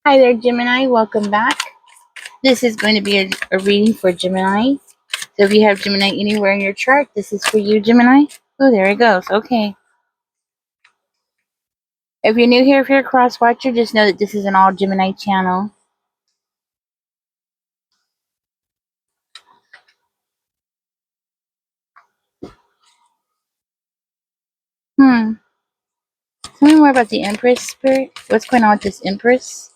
Hi there, Gemini. Welcome back. This is going to be a reading for Gemini. So if you have Gemini anywhere in your chart, this is for you, Gemini. Oh, there it goes. Okay. If you're new here, if you're a cross watcher, just know that this is an all Gemini channel. Tell me more about the Empress spirit. What's going on with this Empress?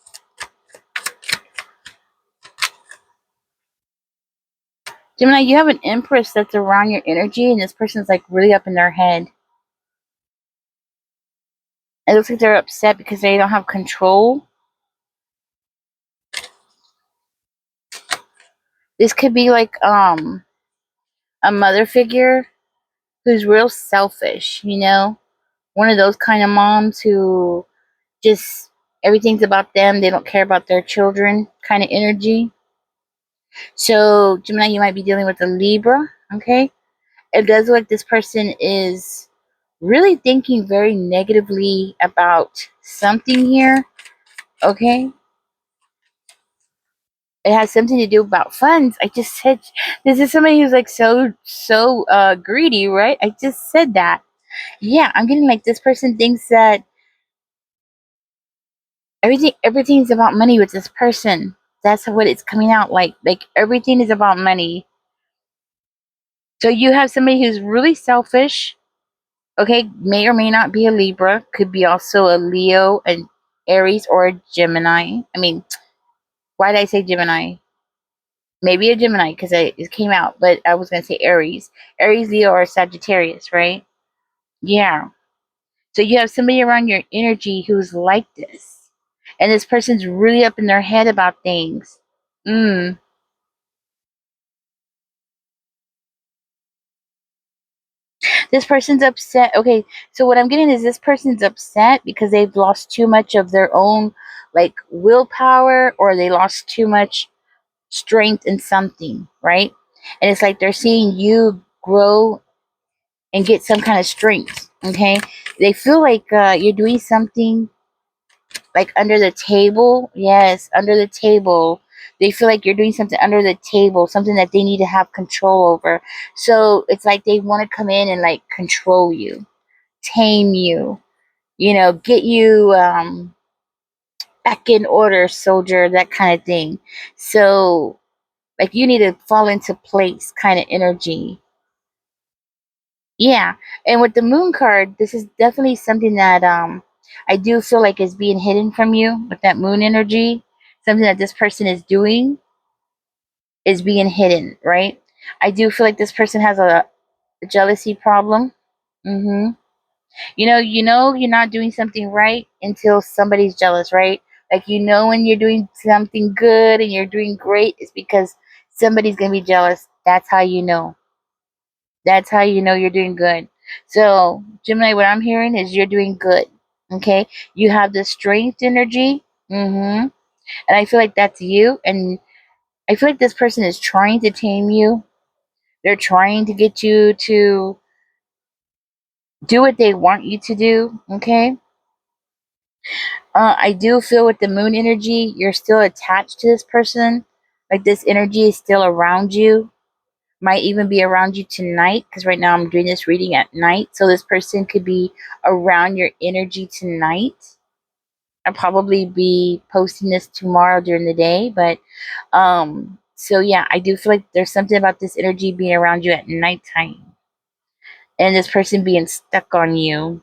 Gemini, you have an Empress that's around your energy, and this person's like really up in their head. It looks like they're upset because they don't have control. This could be like a mother figure who's real selfish, one of those kind of moms who just everything's about them. They don't care about their children kind of energy. So, Gemini, you might be dealing with a Libra, okay? It does look like this person is really thinking very negatively about something here, okay? It has something to do about funds. I just said this is somebody who's like so greedy, right? I just said that. Yeah, I'm getting like this person thinks that everything's about money with this person. That's what it's coming out like everything is about money. So you have somebody who's really selfish, okay, may or may not be a Libra, could be also a Leo, an Aries, or a Gemini. I mean, why did I say Gemini? Maybe a Gemini because it came out, but I was going to say Aries. Aries, Leo, or Sagittarius, right? Yeah. So you have somebody around your energy who's like this. And this person's really up in their head about things. Mm. This person's upset. Okay, so what I'm getting is this person's upset because they've lost too much of their own like willpower, or they lost too much strength in something, right? And it's like they're seeing you grow and get some kind of strength. Okay, they feel like you're doing something like under the table. Yes, under the table. They feel like you're doing something under the table, something that they need to have control over. So it's like they want to come in and like control you, tame you, get you back in order, soldier, that kind of thing. So, like, you need to fall into place kind of energy. Yeah. And with the moon card, this is definitely something that I do feel like is being hidden from you with that moon energy. Something that this person is doing is being hidden, right? I do feel like this person has a jealousy problem. Mm-hmm. You know you're not doing something right until somebody's jealous, right? Like, when you're doing something good and you're doing great, it's because somebody's gonna be jealous. That's how you know. That's how you know you're doing good. So, Gemini, what I'm hearing is you're doing good. Okay? You have the strength energy. And I feel like that's you. And I feel like this person is trying to tame you. They're trying to get you to do what they want you to do. Okay? I do feel with the moon energy, you're still attached to this person. Like, this energy is still around you. Might even be around you tonight, because right now I'm doing this reading at night. So this person could be around your energy tonight. I'll probably be posting this tomorrow during the day. But so yeah, I do feel like there's something about this energy being around you at nighttime. And this person being stuck on you.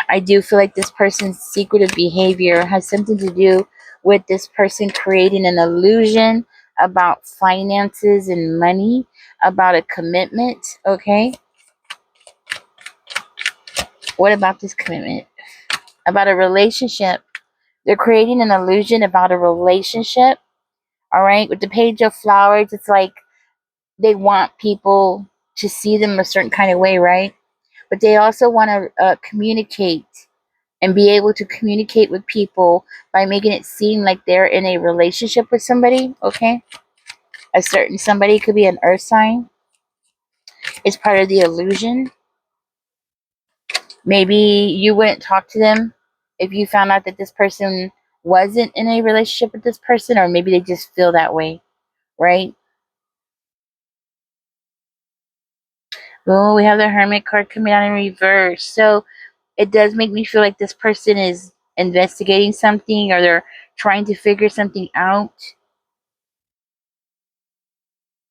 I do feel like this person's secretive behavior has something to do with this person creating an illusion about finances and money, about a commitment. Okay. What about this commitment? About a relationship. They're creating an illusion about a relationship. All right. With the Page of Flowers, it's like they want people to see them a certain kind of way, right? But they also want to communicate and be able to communicate with people by making it seem like they're in a relationship with somebody, okay? A certain somebody, could be an earth sign. It's part of the illusion. Maybe you wouldn't talk to them if you found out that this person wasn't in a relationship with this person, or maybe they just feel that way, right? Oh, we have the Hermit card coming out in reverse. So it does make me feel like this person is investigating something, or they're trying to figure something out.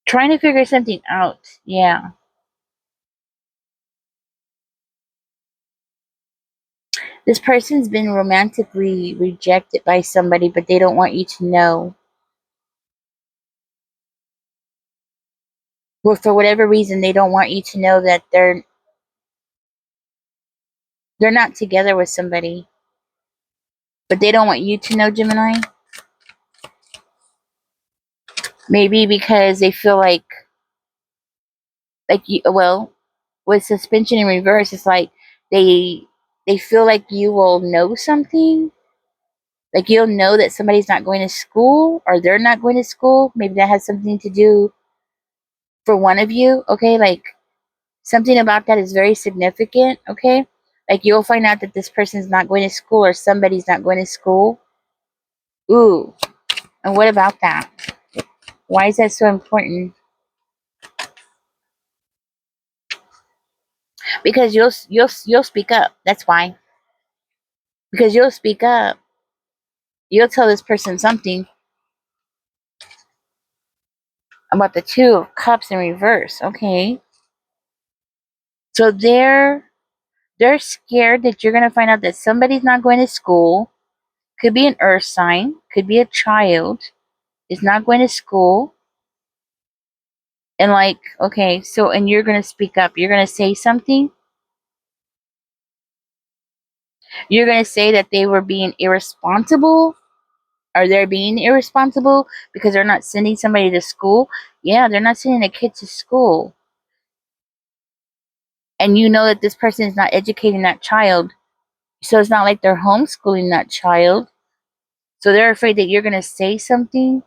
Trying to figure something out. Yeah. This person's been romantically rejected by somebody, but they don't want you to know. Well, for whatever reason, they don't want you to know that they're not together with somebody, but they don't want you to know, Gemini. Maybe because they feel like you, well, with suspension in reverse, it's like they they feel like you will know something. Like you'll know that somebody's not going to school, or they're not going to school. Maybe that has something to do for one of you. Okay, like something about that is very significant. Okay, like you'll find out that this person's not going to school, or somebody's not going to school. Ooh, and what about that? Why is that so important? Because you'll speak up. That's why. Because you'll speak up. You'll tell this person something about the Two of Cups in reverse. Okay, so they're scared that you're gonna find out that somebody's not going to school. Could be an earth sign. Could be a child is not going to school. And like, okay, so and you're gonna speak up. You're gonna say something. You're gonna say that they were being irresponsible, or they're being irresponsible because they're not sending somebody to school. Yeah, they're not sending a kid to school. And you know that this person is not educating that child. So it's not like they're homeschooling that child. So they're afraid that you're going to say something,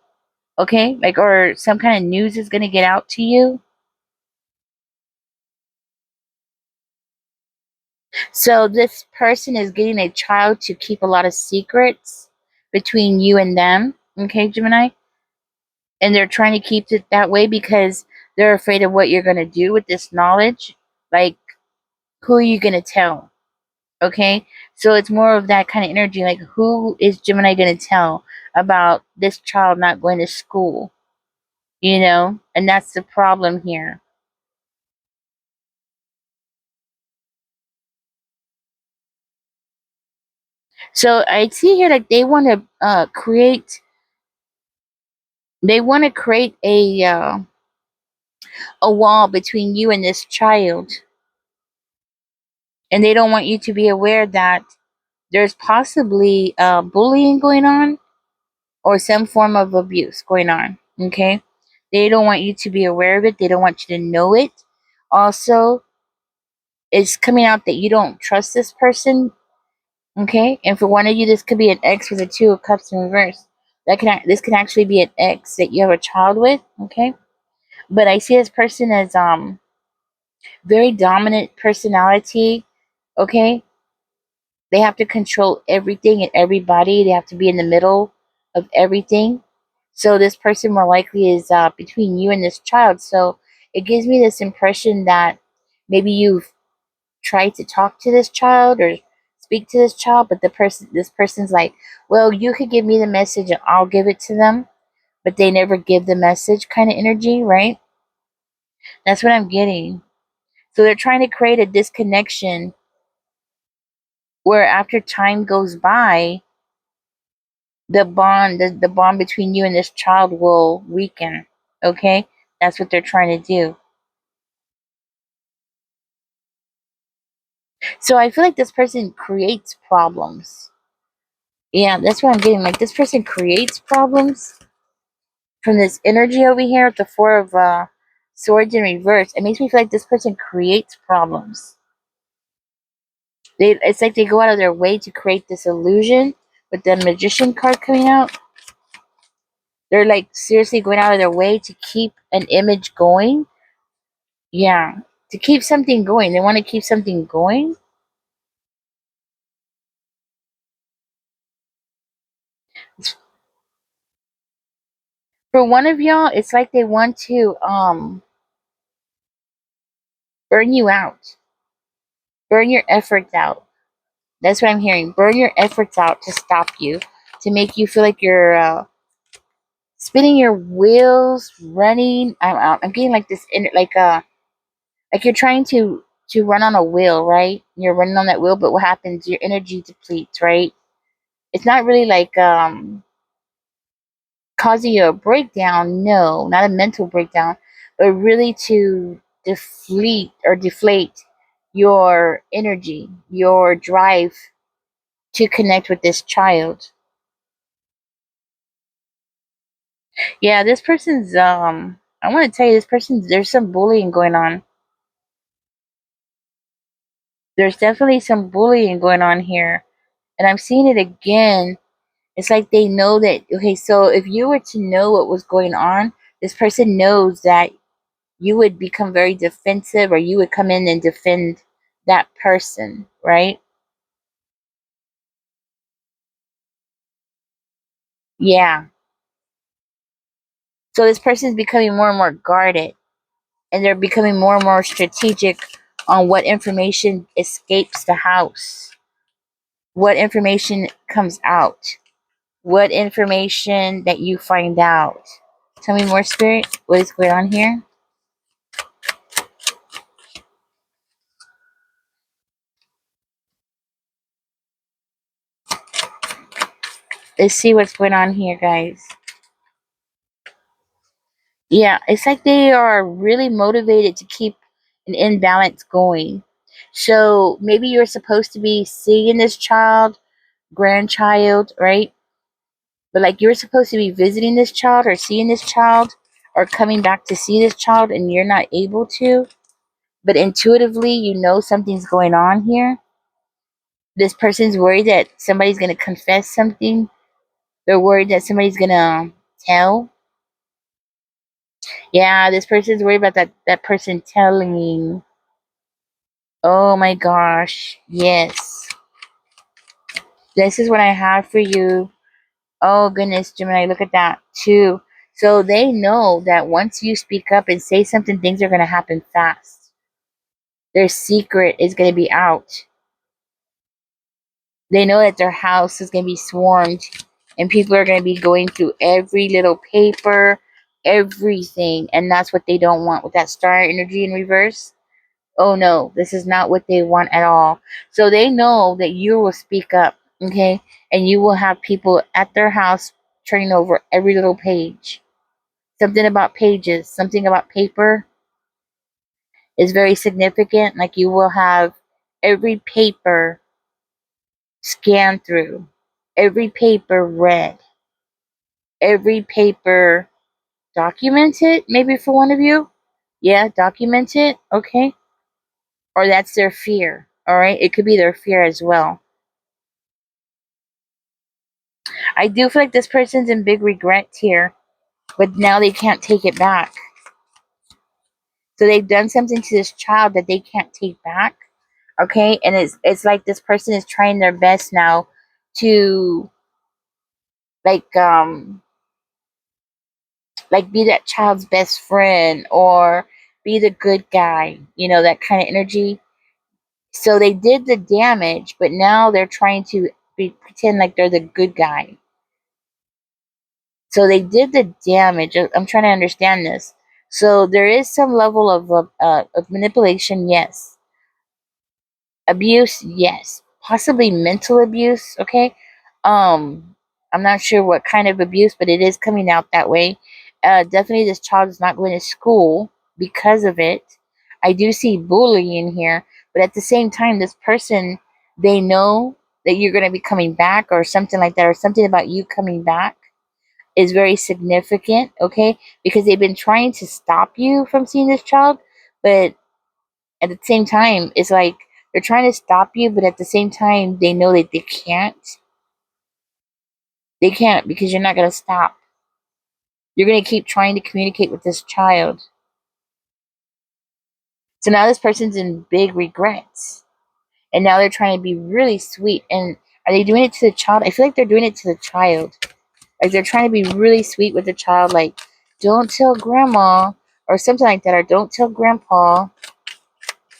okay? Like, or some kind of news is going to get out to you. So this person is getting a child to keep a lot of secrets between you and them, okay, Gemini? And they're trying to keep it that way because they're afraid of what you're going to do with this knowledge. Like, who are you going to tell? Okay, so it's more of that kind of energy. Like, who is Gemini going to tell about this child not going to school? You know, and that's the problem here. So I see here like they want to create a wall between you and this child, and they don't want you to be aware that there's possibly bullying going on, or some form of abuse going on. Okay, they don't want you to be aware of it. They don't want you to know it. Also, it's coming out that you don't trust this person. Okay, and for one of you, this could be an ex with a Two of Cups in reverse. This can actually be an ex that you have a child with. Okay, but I see this person as very dominant personality. Okay, they have to control everything and everybody. They have to be in the middle of everything. So this person more likely is between you and this child. So it gives me this impression that maybe you've tried to talk to this child or speak to this child, but this person's like, well, you could give me the message and I'll give it to them, but they never give the message kind of energy, right? That's what I'm getting. So they're trying to create a disconnection where after time goes by, the bond between you and this child will weaken. Okay? That's what they're trying to do. So I feel like this person creates problems. Yeah, that's what I'm getting. Like this person creates problems from this energy over here with the Four of Swords in reverse. It makes me feel like this person creates problems. It's like they go out of their way to create this illusion with the Magician card coming out. They're like seriously going out of their way to keep an image going. Yeah, to keep something going. They want to keep something going. For one of y'all, it's like they want to burn you out, burn your efforts out. That's what I'm hearing. Burn your efforts out to stop you, to make you feel like you're spinning your wheels, running. I'm getting like this, like you're trying to run on a wheel, right? You're running on that wheel, but what happens? Your energy depletes, right? It's not really like causing you a breakdown. No, not a mental breakdown, but really to deflate your energy, your drive to connect with this child. Yeah, this person's I want to tell you, this person, there's some bullying going on. There's definitely some bullying going on here. And I'm seeing it again. It's like they know that, okay, so if you were to know what was going on, this person knows that you would become very defensive, or you would come in and defend that person, right? Yeah. So this person is becoming more and more guarded, and they're becoming more and more strategic on what information escapes the house, what information comes out, what information that you find out. Tell me more, Spirit. What is going on here? Let's see what's going on here, guys. Yeah, it's like they are really motivated to keep an imbalance going. So maybe you're supposed to be seeing this child, grandchild, right? But like you're supposed to be visiting this child or seeing this child or coming back to see this child, and you're not able to. But intuitively, you know something's going on here. This person's worried that somebody's going to confess something. They're worried that somebody's going to tell. Yeah, this person's worried about that person telling. Oh my gosh. Yes. This is what I have for you. Oh goodness, Gemini, look at that too. So they know that once you speak up and say something, things are going to happen fast. Their secret is going to be out. They know that their house is going to be swarmed, and people are going to be going through every little paper, everything. And that's what they don't want with that star energy in reverse. Oh no, this is not what they want at all. So they know that you will speak up, okay? And you will have people at their house turning over every little page. Something about pages, something about paper is very significant. Like you will have every paper scanned through, every paper read, every paper documented, maybe for one of you. Yeah, documented, okay? Or that's their fear, all right? It could be their fear as well. I do feel like this person's in big regret here, but now they can't take it back. So they've done something to this child that they can't take back. Okay, and it's like this person is trying their best now to like um like be that child's best friend or be the good guy, that kind of energy. So they did the damage, but now they're trying to pretend like they're the good guy. So they did the damage. I'm trying to understand this. So there is some level of manipulation, yes. Abuse, yes. Possibly mental abuse, okay? I'm not sure what kind of abuse, but it is coming out that way. Definitely this child is not going to school because of it. I do see bullying here, but at the same time, this person, they know that you're going to be coming back or something like that, or something about you coming back is very significant, okay? Because they've been trying to stop you from seeing this child, but at the same time, it's like they're trying to stop you, but at the same time, they know that they can't. They can't because you're not going to stop. You're going to keep trying to communicate with this child. So now this person's in big regrets. And now they're trying to be really sweet. And are they doing it to the child? I feel like they're doing it to the child. Like they're trying to be really sweet with the child, like, don't tell grandma, or something like that, or don't tell grandpa,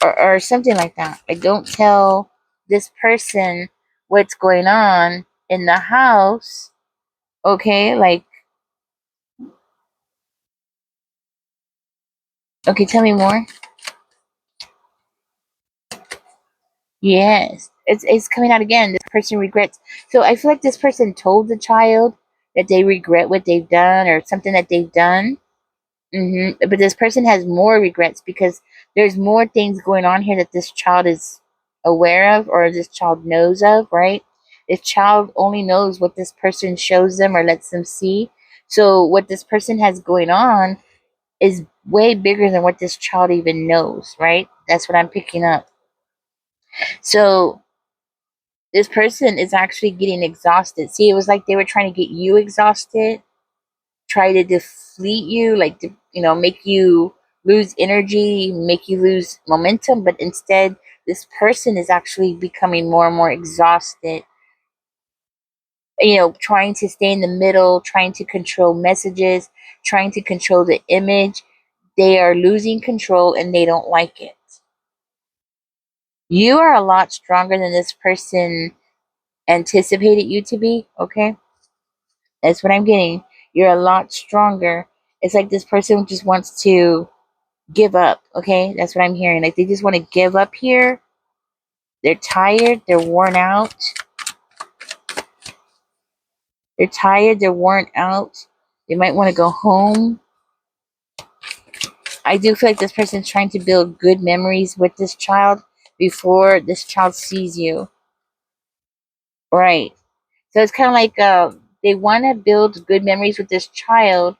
or something like that. Like, don't tell this person what's going on in the house. Okay, like, okay, tell me more. Yes, it's coming out again. This person regrets. So I feel like this person told the child that they regret what they've done or something that they've done. But this person has more regrets because there's more things going on here that this child is aware of or this child knows of, right? This child only knows what this person shows them or lets them see. So what this person has going on is way bigger than what this child even knows, right? That's what I'm picking up. So this person is actually getting exhausted. See, it was like they were trying to get you exhausted, try to deflate you, like to, make you lose energy, make you lose momentum, but instead this person is actually becoming more and more exhausted, trying to stay in the middle, trying to control messages, trying to control the image. They are losing control and they don't like it. You are a lot stronger than this person anticipated you to be, okay? That's what I'm getting. You're a lot stronger. It's like this person just wants to give up, okay? That's what I'm hearing. Like they just want to give up here. They're tired, they're worn out. They're tired, they're worn out. They might want to go home. I do feel like this person's trying to build good memories with this child before this child sees you. Right. So it's kind of like they want to build good memories with this child.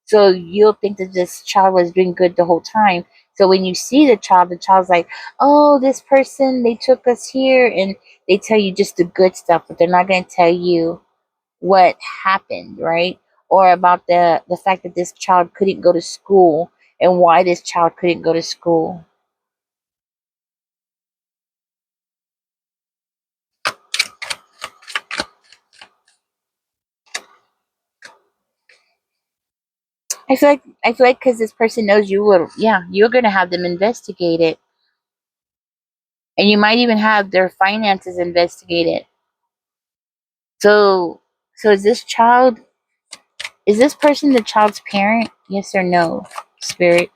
So you'll think that this child was doing good the whole time. So when you see the child's like, oh, this person, they took us here. And they tell you just the good stuff, but they're not going to tell you what happened, right? Or about the fact that this child couldn't go to school and why this child couldn't go to school. I feel like because this person knows you will, yeah, you're going to have them investigate it. And you might even have their finances investigated. So, so is this person the child's parent? Yes or no, spirit?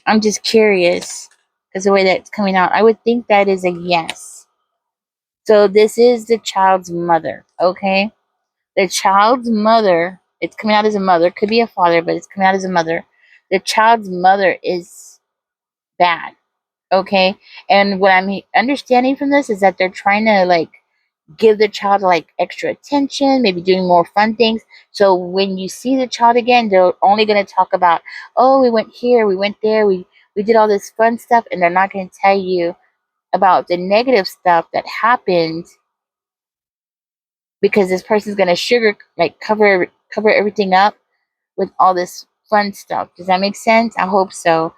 I'm just curious because the way that's coming out, I would think that is a yes. So this is the child's mother, okay? The child's mother, it's coming out as a mother, could be a father, but it's coming out as a mother. The child's mother is bad, okay? And what I'm understanding from this is that they're trying to like give the child like extra attention, maybe doing more fun things. So when you see the child again, they're only going to talk about, oh, we went here, we went there, we did all this fun stuff, and they're not going to tell you about the negative stuff that happened because this person's going to cover everything up with all this fun stuff. Does that make sense? I hope so.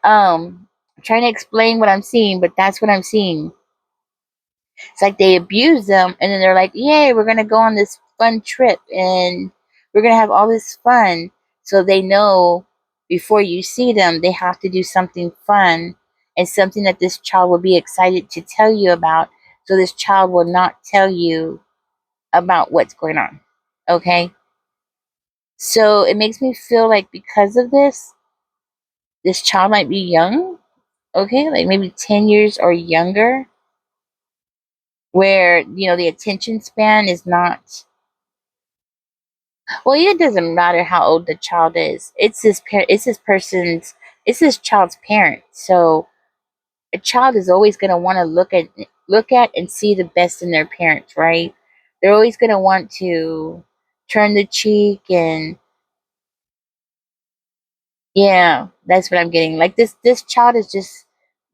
I'm trying to explain what I'm seeing, but that's what I'm seeing. It's like they abuse them and then they're like, yay, we're going to go on this fun trip and we're going to have all this fun. So they know before you see them, they have to do something fun and something that this child will be excited to tell you about. So this child will not tell you about what's going on. Okay? So it makes me feel like because of this child might be young. Okay? Like maybe 10 years or younger where, the attention span is not. Well, it doesn't matter how old the child is. It's this child's parent. So a child is always going to want to look at and see the best in their parents, right? They're always going to want to turn the cheek and yeah, that's what I'm getting. Like this child is just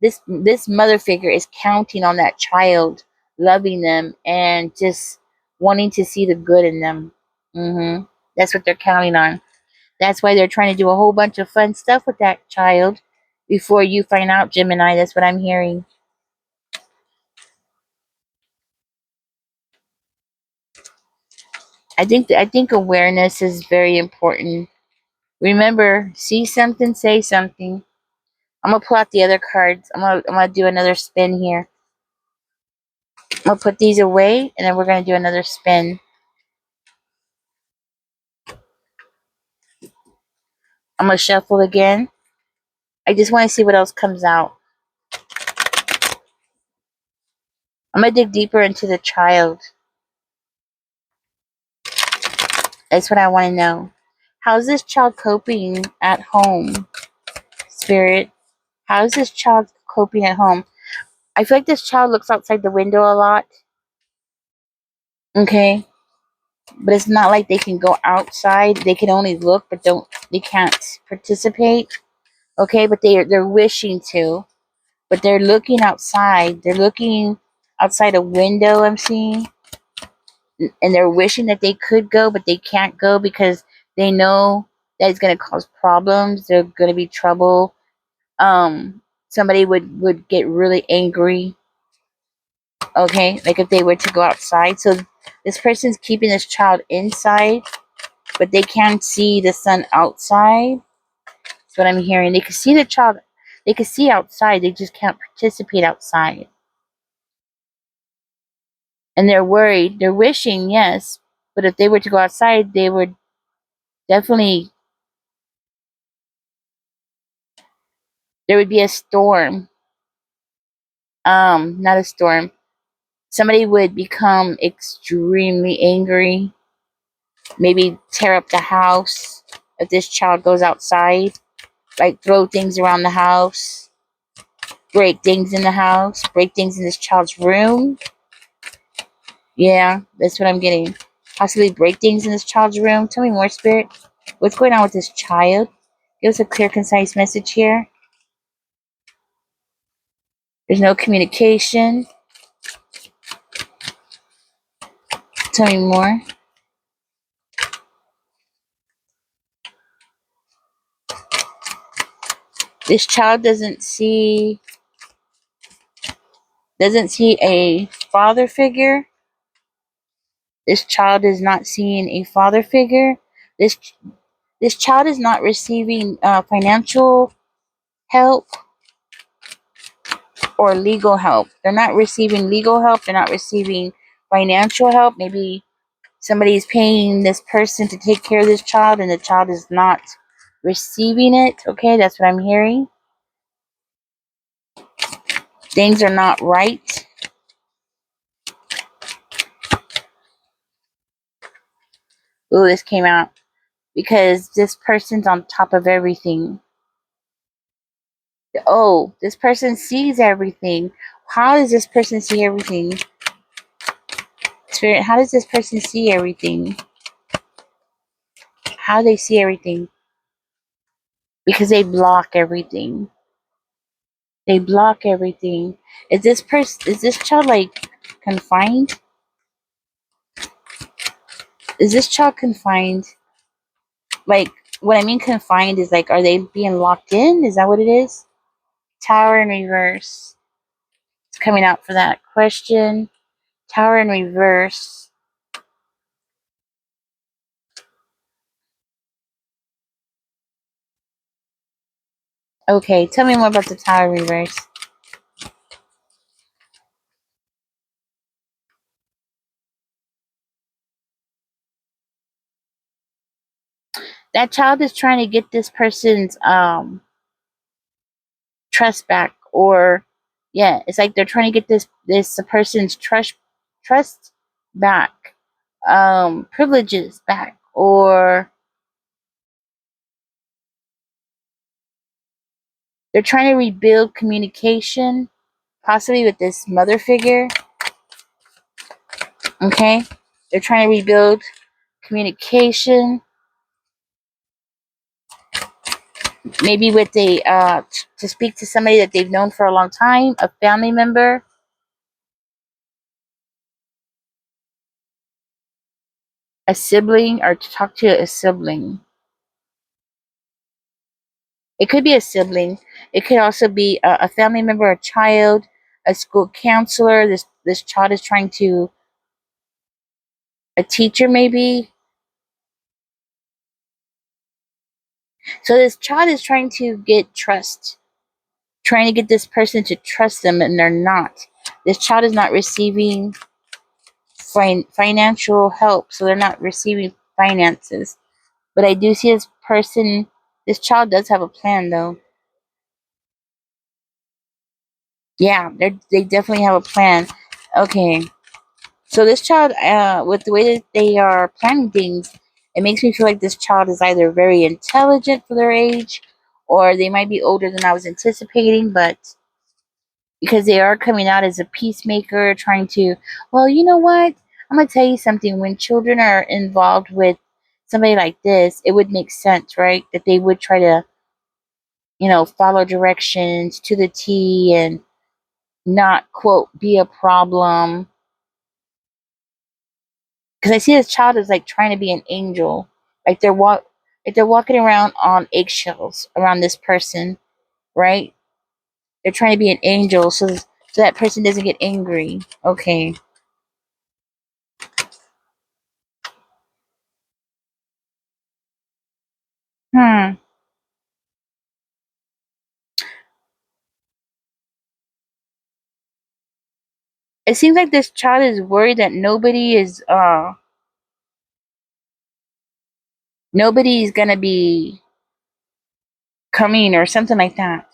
this mother figure is counting on that child loving them and just wanting to see the good in them. That's what they're counting on. That's why they're trying to do a whole bunch of fun stuff with that child before you find out, Gemini. That's what I'm hearing. I think awareness is very important. Remember, see something, say something. I'm gonna pull out the other cards. I'm gonna do another spin here. I'm gonna put these away, and then we're gonna do another spin. I'm gonna shuffle again. I just want to see what else comes out. I'm gonna dig deeper into the child. That's what I want to know. How's this child coping at home, Spirit? How's this child coping at home? I feel like this child looks outside the window a lot. Okay, but it's not like they can go outside. They can only look, but they can't participate. Okay, but they're wishing to, but they're looking outside. They're looking outside a window. I'm seeing, and they're wishing that they could go, but they can't go because they know that it's going to cause problems. There's going to be trouble. Somebody would get really angry. Okay, like if they were to go outside. So this person's keeping this child inside, but they can't see the sun outside. That's what I'm hearing. They can see the child. They can see outside. They just can't participate outside. And they're worried. They're wishing, yes, but if they were to go outside, they would definitely. There would be a storm. Not a storm. Somebody would become extremely angry. Maybe tear up the house if this child goes outside. Like throw things around the house, break things in the house, break things in this child's room. Yeah, that's what I'm getting. Possibly break things in this child's room. Tell me more, Spirit. What's going on with this child? Give us a clear, concise message here. There's no communication. Tell me more. This child doesn't see a father figure. This child is not seeing a father figure. This this child is not receiving financial help or legal help. They're not receiving legal help. They're not receiving financial help. Maybe somebody is paying this person to take care of this child, and the child is not receiving it. Okay, that's what I'm hearing. Things are not right. Ooh, this came out because this person's on top of everything. Oh, this person sees everything. How does this person see everything? Spirit, how does this person see everything? How do they see everything? Because they block everything. They block everything. Is this child like confined? Is this child confined? Like, what I mean confined is like, are they being locked in? Is that what it is? Tower in reverse. It's coming out for that question. Tower in reverse. Okay, tell me more about the tower in reverse. That child is trying to get this person's trust back, or yeah, it's like they're trying to get this person's trust back, privileges back, or they're trying to rebuild communication, possibly with this mother figure. Okay, they're trying to rebuild communication, maybe with to speak to somebody that they've known for a long time, a family member, a sibling, or to talk to a sibling. It could be a sibling. It could also be a family member, a child, a school counselor. This child is trying to a teacher maybe. So this child is trying to get trust, trying to get this person to trust them, and they're not. This child is not receiving financial help, so they're not receiving finances. But I do see this person, this child does have a plan though. Yeah, they definitely have a plan. Okay, so this child, with the way that they are planning things, it makes me feel like this child is either very intelligent for their age, or they might be older than I was anticipating. But because they are coming out as a peacemaker, trying to, well, you know what? I'm gonna tell you something. When children are involved with somebody like this, it would make sense, right? That they would try to, follow directions to the T and not quote be a problem. Because I see this child as like trying to be an angel, like like they're walking around on eggshells around this person, right? They're trying to be an angel, so that person doesn't get angry. Okay. Hmm. It seems like this child is worried that nobody's gonna be coming or something like that.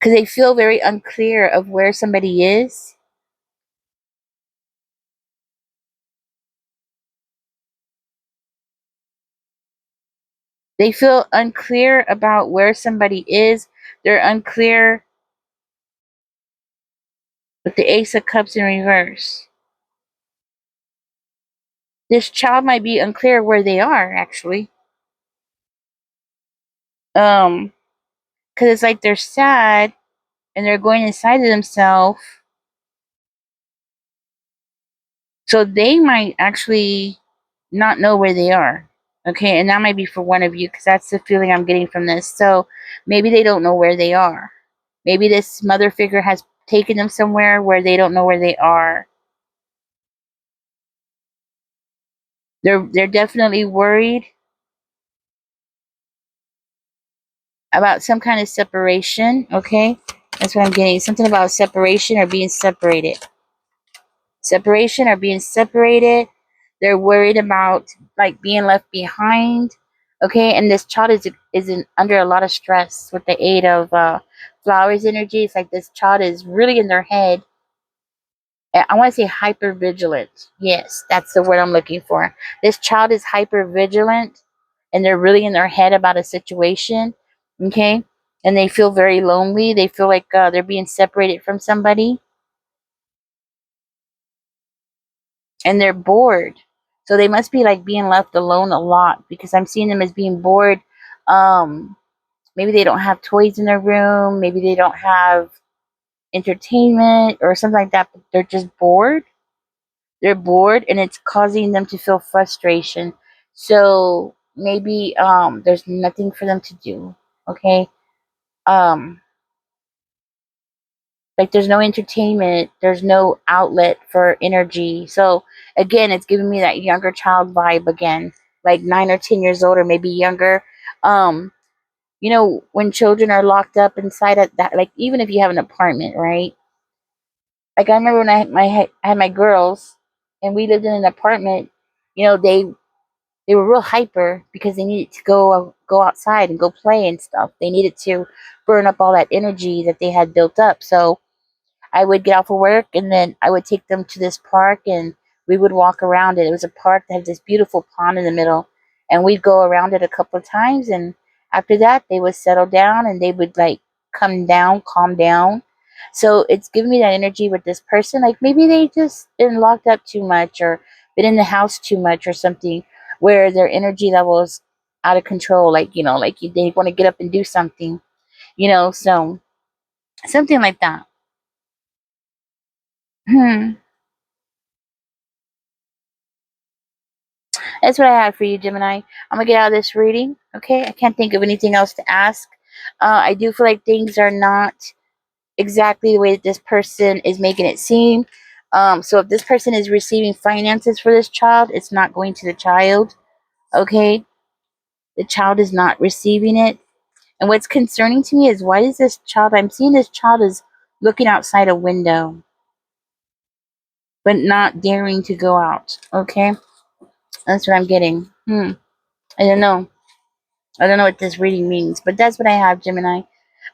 Because they feel very unclear of where somebody is. They feel unclear about where somebody is. They're unclear with the Ace of Cups in reverse. This child might be unclear where they are actually. Um, because it's like they're sad and they're going inside of themselves. So they might actually not know where they are. Okay, and that might be for one of you because that's the feeling I'm getting from this. So maybe they don't know where they are. Maybe this mother figure has taken them somewhere where they don't know where they are. They're definitely worried about some kind of separation. Okay, that's what I'm getting. Something about separation or being separated. Separation or being separated. They're worried about like being left behind. Okay, and this child under a lot of stress with the aid of flowers energy. It's like this child is really in their head. I want to say hyper vigilant. Yes, that's the word I'm looking for. This child is hyper vigilant and they're really in their head about a situation. Okay, and they feel very lonely. They feel like they're being separated from somebody and they're bored. So they must be like being left alone a lot because I'm seeing them as being bored. Um, Maybe they don't have toys in their room. Maybe they don't have entertainment or something like that. But they're just bored. They're bored, and it's causing them to feel frustration. So maybe there's nothing for them to do. Okay, um, like there's no entertainment, there's no outlet for energy. So again, it's giving me that younger child vibe again, like 9 or 10 years old, or maybe younger. Um, when children are locked up inside of that, like even if you have an apartment, right? Like I remember when I had my girls, and we lived in an apartment. They were real hyper because they needed to go outside and go play and stuff. They needed to burn up all that energy that they had built up. So I would get off of work and then I would take them to this park and we would walk around it. It was a park that had this beautiful pond in the middle, and we'd go around it a couple of times. And after that, they would settle down and they would like calm down. So it's giving me that energy with this person. Like maybe they just been locked up too much or been in the house too much or something where their energy level is out of control. Like, they want to get up and do something, so something like that. Hmm. That's what I have for you, Gemini. I'm gonna get out of this reading. Okay, I can't think of anything else to ask. I do feel like things are not exactly the way that this person is making it seem. So if this person is receiving finances for this child, it's not going to the child. Okay, the child is not receiving it. And what's concerning to me is, why is this child? I'm seeing this child is looking outside a window, but not daring to go out. Okay, that's what I'm getting. I don't know. I don't know what this reading means, but that's what I have, Gemini.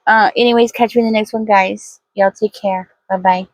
Anyways, catch me in the next one, guys. Y'all take care. Bye bye.